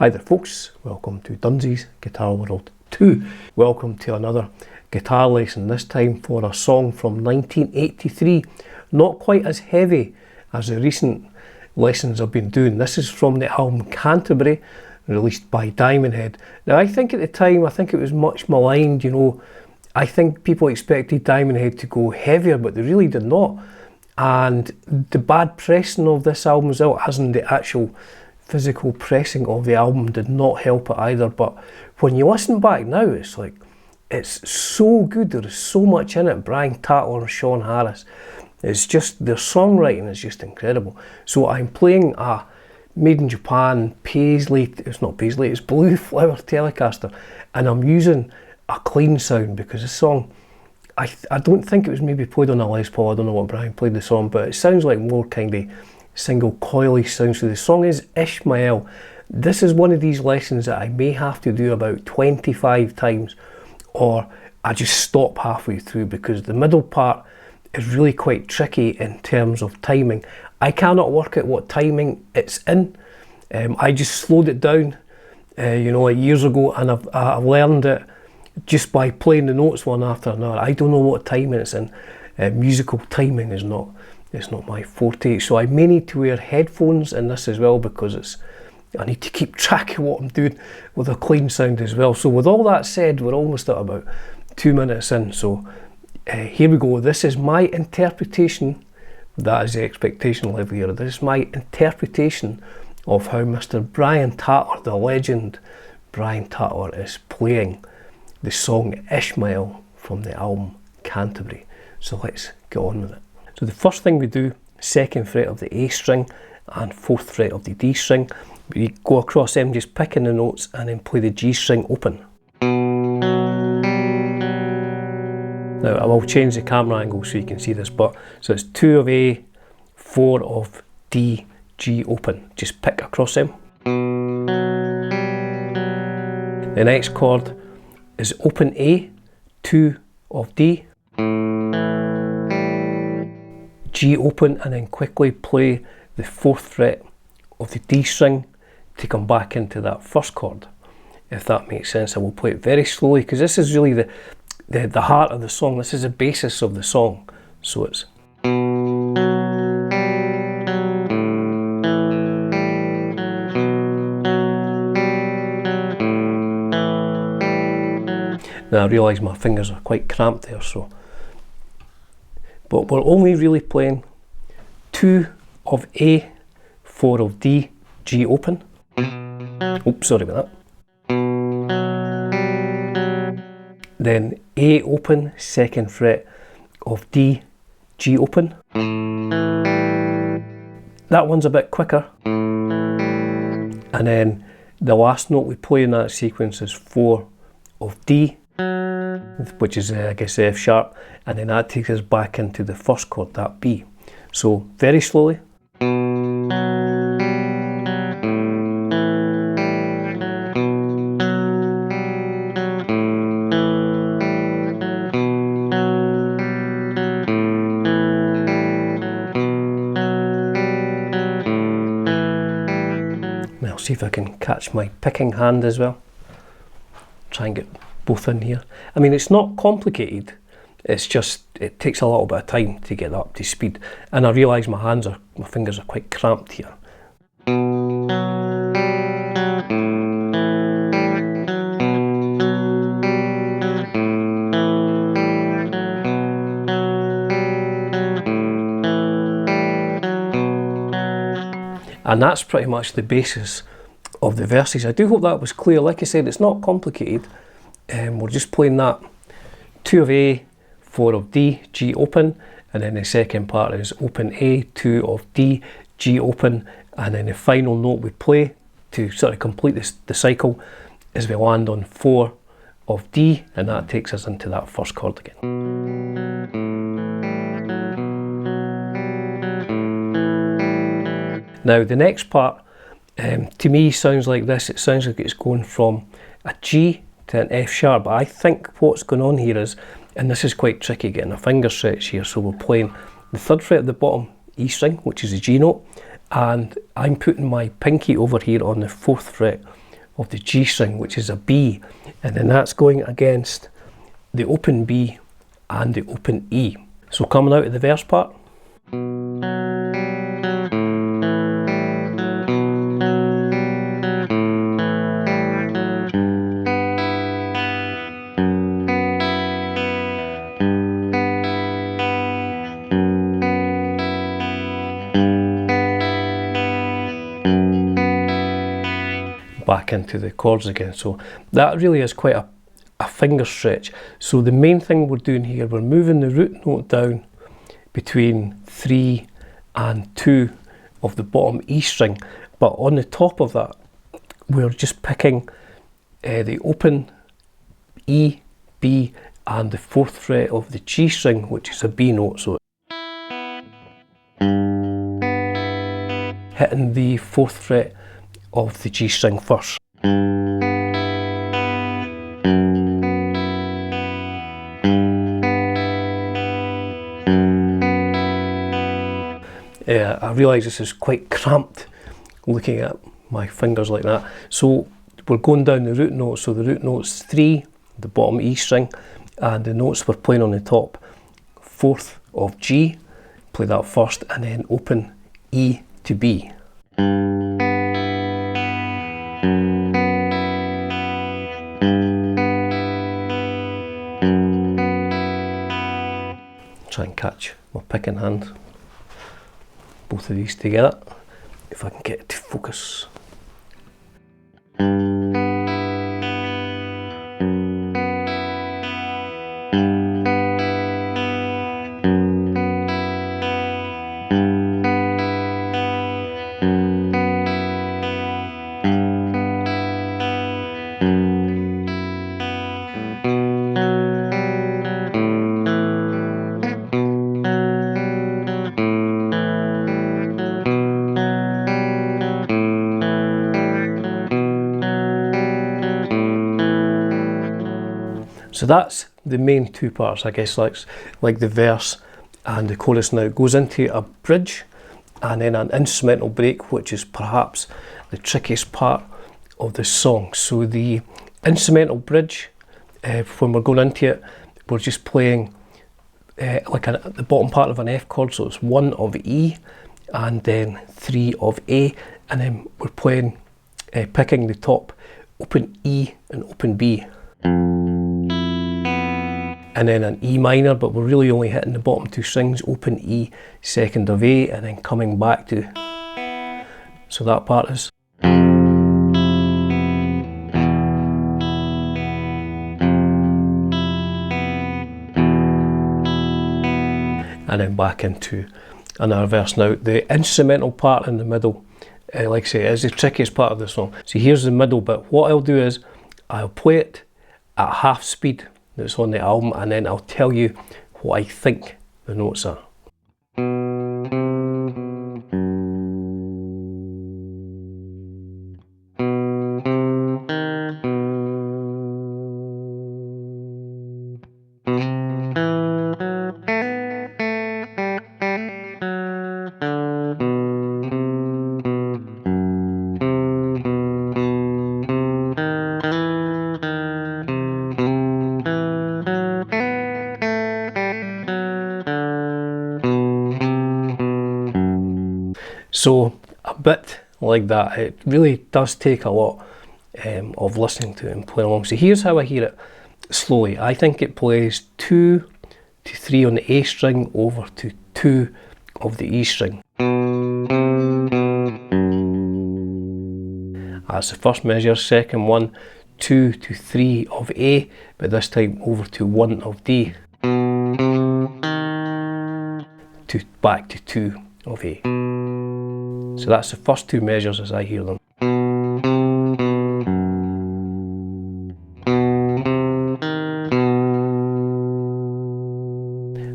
Hi there folks, welcome to Dunzee's Guitar World 2. Welcome to another guitar lesson, this time for a song from 1983. Not quite as heavy as the recent lessons I've been doing. This is from the album Canterbury, released by Diamond Head. Now I think at the time, it was much maligned, you know. I think people expected Diamond Head to go heavier, but they really did not. And the bad pressing of this album as well, as in the actual physical pressing of the album, did not help it either. But when you listen back now, it's like, it's so good. There is so much in it. Brian Tatler and Sean Harris, it's just, their songwriting is just incredible. So I'm playing a made in Japan Paisley, it's not Paisley, it's Blue Flower Telecaster, and I'm using a clean sound because this song, I don't think it was maybe played on a Les Paul. I don't know what Brian played the song, but it sounds like more kind of single coily sound. So the song is Ishmael. This is one of these lessons that I may have to do about 25 times, or I just stop halfway through, because the middle part is really quite tricky in terms of timing. I cannot work out what timing it's in. I just slowed it down, you know, like years ago, and I've learned it just by playing the notes one after another. I don't know what timing it's in. Musical timing is not, it's not my forte, so I may need to wear headphones in this as well, because I need to keep track of what I'm doing with a clean sound as well. So with all that said, we're almost at about 2 minutes in, so here we go. This is my interpretation, that is the expectation level here. This is my interpretation of how Mr. Brian Tatler, the legend Brian Tatler, is playing the song Ishmael from the album Canterbury. So let's get on with it. So the first thing we do, 2nd fret of the A string and 4th fret of the D string. We go across them just picking the notes and then play the G string open. Now I will change the camera angle so you can see this, but so it's 2 of A, 4 of D, G open. Just pick across them. The next chord is open A, 2 of D, G open, and then quickly play the 4th fret of the D string to come back into that first chord, if that makes sense. I will play it very slowly, because this is really the heart of the song. This is the basis of the song. So it's now I realise my fingers are quite cramped there, so, but we're only really playing 2 of A, 4 of D, G open. Oops, sorry about that. Then A open, 2nd fret of D, G open. That one's a bit quicker. And then the last note we play in that sequence is 4 of D, which is I guess F sharp, and then that takes us back into the first chord, that B. So very slowly. Now see if I can catch my picking hand as well. Try and get both in here. I mean, it's not complicated, it's just, it takes a little bit of time to get up to speed, and I realise my fingers are quite cramped here. And that's pretty much the basis of the verses. I do hope that was clear. Like I said, it's not complicated. We're just playing that 2 of A, 4 of D, G open, and then the second part is open A, 2 of D, G open, and then the final note we play to sort of complete the cycle is we land on 4 of D, and that takes us into that first chord again. Now the next part to me sounds like this. It sounds like it's going from a G to an F sharp, but I think what's going on here is, and this is quite tricky getting a finger stretch here, so we're playing the 3rd fret at the bottom E string, which is a G note, and I'm putting my pinky over here on the 4th fret of the G string, which is a B, and then that's going against the open B and the open E. So coming out of the verse part, back into the chords again. So that really is quite a finger stretch. So the main thing we're doing here, we're moving the root note down between 3 and 2 of the bottom E string, but on the top of that we're just picking the open E, B and the 4th fret of the G string, which is a B note. So hitting the 4th fret of the G string first. I realise this is quite cramped looking at my fingers like that. So we're going down the root note, so the root note's 3, the bottom E string, and the notes we're playing on the top, 4th of G, play that first, and then open E to B. Try and catch my picking hand, both of these together, if I can get it to focus. So that's the main two parts, I guess, like the verse and the chorus. Now it goes into a bridge and then an instrumental break, which is perhaps the trickiest part of the song. So the instrumental bridge, when we're going into it, we're just playing the bottom part of an F chord, so it's 1 of E and then 3 of A, and then we're playing, picking the top open E and open B. And then an E minor, but we're really only hitting the bottom 2 strings, open E, 2nd of A, and then coming back to, so that part is. And then back into another verse. Now the instrumental part in the middle, like I say, is the trickiest part of the song. So here's the middle bit. What I'll do is, I'll play it at half speed that's on the album, and then I'll tell you what I think the notes are. So a bit like that. It really does take a lot of listening to it and playing along. So here's how I hear it slowly. I think it plays 2 to 3 on the A string over to 2 of the E string. That's the first measure. Second one, 2 to 3 of A, but this time over to 1 of D. Back to 2 of A. So that's the first 2 measures as I hear them.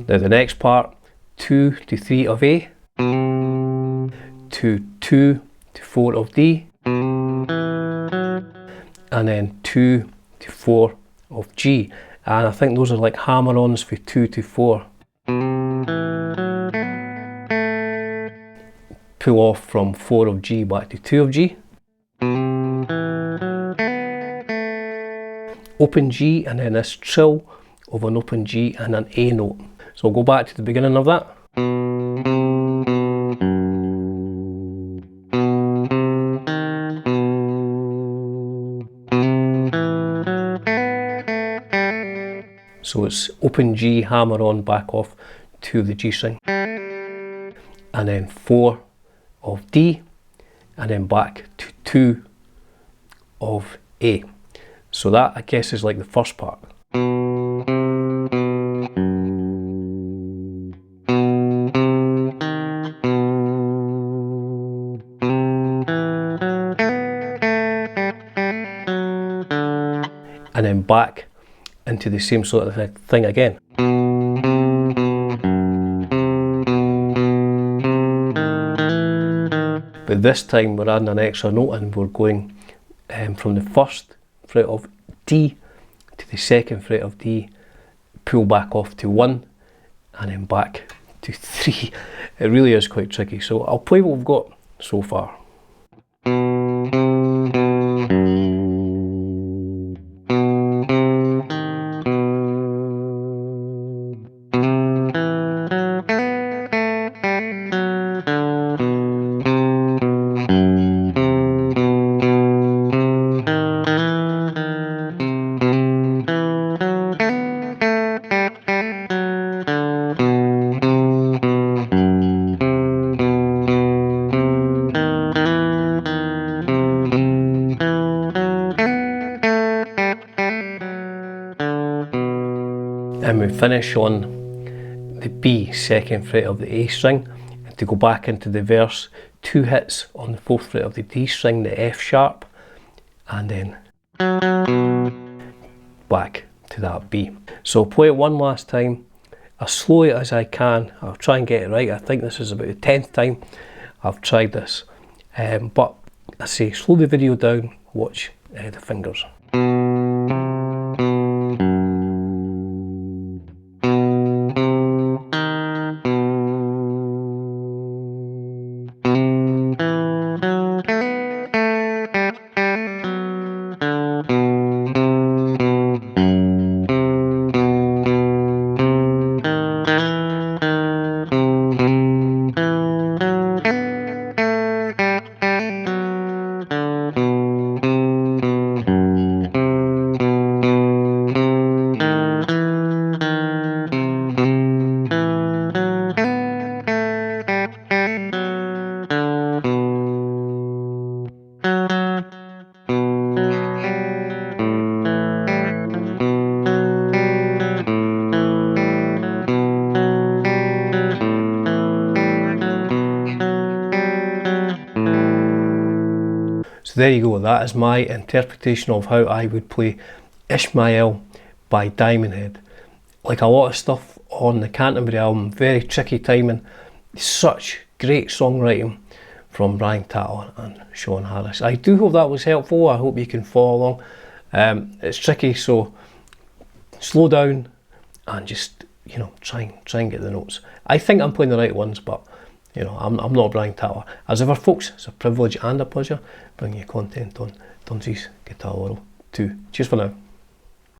Now the next part, 2 to 3 of A, to 2 to 4 of D, and then 2 to 4 of G. And I think those are like hammer-ons for 2 to 4. Pull off from 4 of G back to 2 of G. And open G and then this trill of an open G and an A note. So I'll go back to the beginning of that. So it's open G, hammer on, back off to the G string, and then 4 of D, and then back to 2 of A. So that, I guess, is like the first part. And then back into the same sort of thing again. But this time we're adding an extra note and we're going from the first fret of D to the second fret of D, pull back off to 1 and then back to 3. It really is quite tricky, so I'll play what we've got so far. And we finish on the B, second fret of the A string, and to go back into the verse, 2 hits on the 4th fret of the D string, the F sharp, and then back to that B. So I'll play it one last time, as slowly as I can. I'll try and get it right. I think this is about the 10th time I've tried this, but I say slow the video down, watch the fingers. So there you go, that is my interpretation of how I would play Ishmael by Diamond Head. Like a lot of stuff on the Canterbury album, very tricky timing, such great songwriting from Brian Tattle and Sean Harris. I do hope that was helpful. I hope you can follow along. It's tricky, so slow down and just, you know, try and get the notes. I think I'm playing the right ones, but you know, I'm not Brian Tattle. As ever, folks, it's a privilege and a pleasure bringing you content on Dunsey's Guitar World 2. Cheers for now.